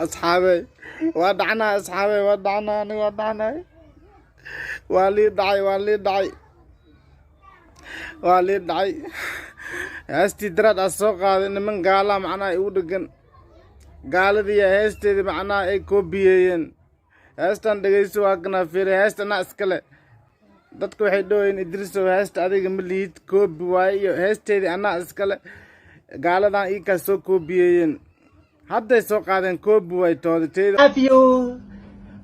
أصحابي ودعنا أصحابي ودعنا والي دعي هستي دراد السوق هذا من قالا معنا يودقن قال دي هستي معنا اي كوبيين هستان دقيسو هاقنا فيري هستان اسكالي dadku waxay dhooyin idriso heesta adiga ma liid koobi waayo heesteedii anaa iskale gaaladan ii ka soo koobiyeen hadday soo qaadeen koobi way toodateeda you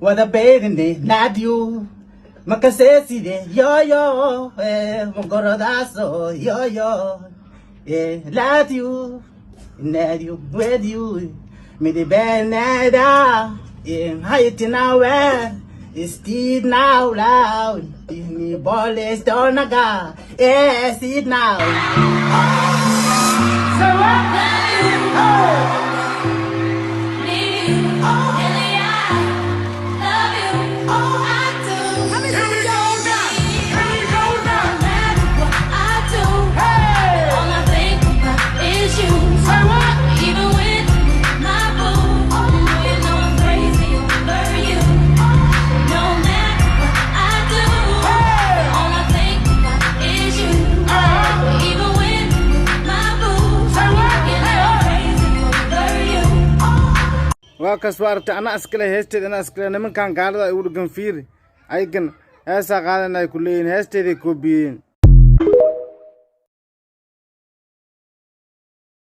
wada beedinde nadio makaseside yo mongorodaso yo ladio nadio with you me the benada height now is it now loud me ball is done aga yes it now so waa kaswaarta ana askale heesteed ana askale nimankan gaalada ay u dhagan fiiri aygan heesa qaadan ay ku leeyihiin heesteeday koobiyeen